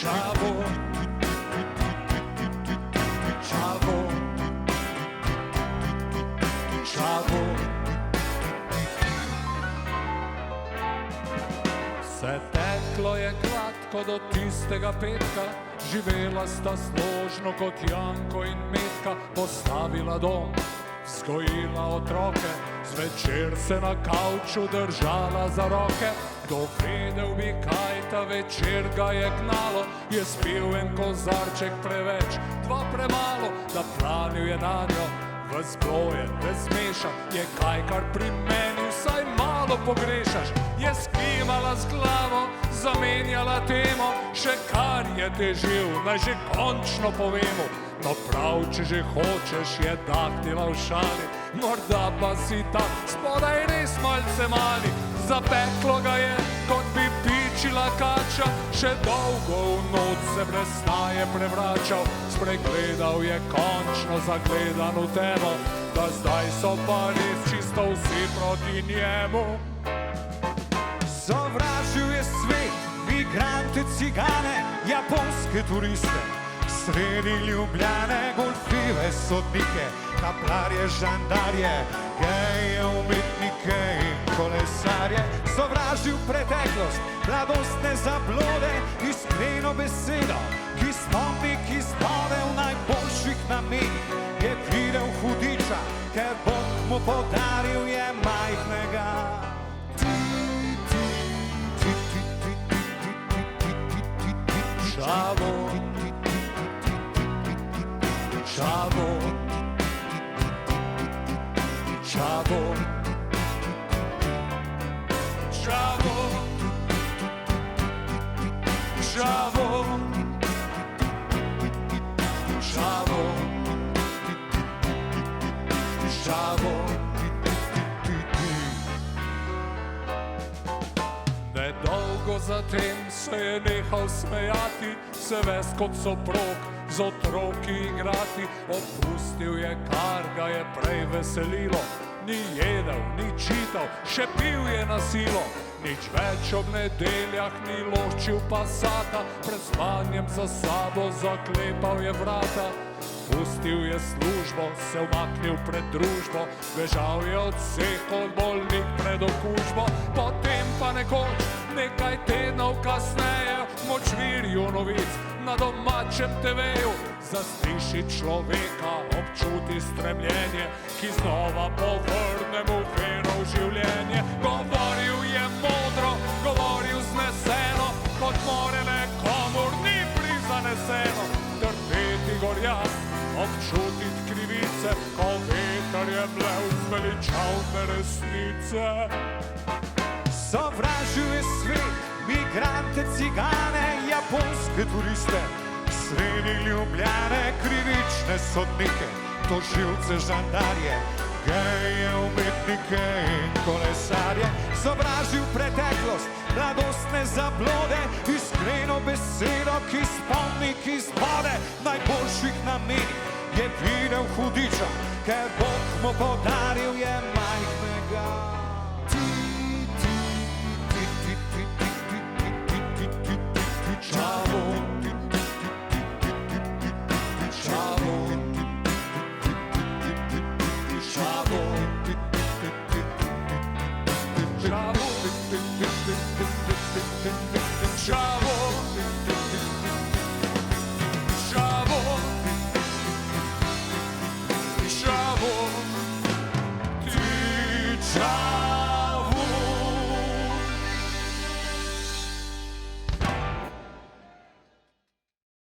Čavo, Čavo, Čavo. Vse teklo je gladko do tistega petka, živela sta složno kot Janko in Metka, postavila dom, vzgojila otroke, zvečer se na kavču držala za roke. Kdo vedel bi, kaj ta večer ga je gnalo, je spil en kozarček preveč, dva premalo, da planil je nanjo, ves bloje, ves meša, je kaj, kar pri meni vsaj malo pogrešaš. Je skimala z glavo, zamenjala temo, še kar je težil, naj že končno povemo. No prav, če že hočeš, je dahnila v šali, morda pa si tam spodaj res malce mali. Zapeklo ga je, kot bi pičila kača, še dolgo v noč se brez snaje prevračal. Spregledal je končno zagledano temo, da zdaj so pa res čisto vsi proti njemu. Sovražil je svet, migrante, cigane, japonske turiste, sredi Ljubljane golfive sodnike, kaplarje, žandarje, geje, umetnike in kolesarje. Sovražil preteklost, mladostne zablode, iskreno besedo, ki spomni, ki spode v najboljših namenih. Je videl hudiča, ker Bog mu podaril je majhnega. Čavo, Čavo, Čavo, Čavo, Čavo, Čavo, Čavo. Nedolgo zatem se je nehal smejati, se ves kot soprog, z otroki igrati. Opustil je, kar ga je prej veselilo, ni jedel, ni čital, še pil je na silo. Nič več ob nedeljah ni loščil pasata, pred spanjem za sabo zaklepal je vrata. Pustil je službo, se umaknil pred družbo, bežal je od vseh kot bolnik pred okužbo. Potem pa nekoč, nekaj tednov kasneje, v močvirju novic na domačem TV-ju zasliši človeka, občuti stremljenje, ki znova povrne mu vero v življenje. Govoril je modro, govoril zneseno, kot more nekomur ni prizaneseno. Trpeti gorjat, občutit krivice, ko veter je mlev zveličavne resnice. Sovražil je svet, migrante, cigane, japonske turiste, sredi Ljubljane krivične sodnike, tožilce, žandarje, geje, umetnike in kolesarje. Sovražil preteklost, mladostne zablode, iskreno besedo, ki spomni, ki zbode najboljših namenih. Je videl hudiča, ker Bog mu podaril je majhnega. Čavo, Čavo, Čavo, Čavo, Čavo, Čavo, Čavo, ti Čavo.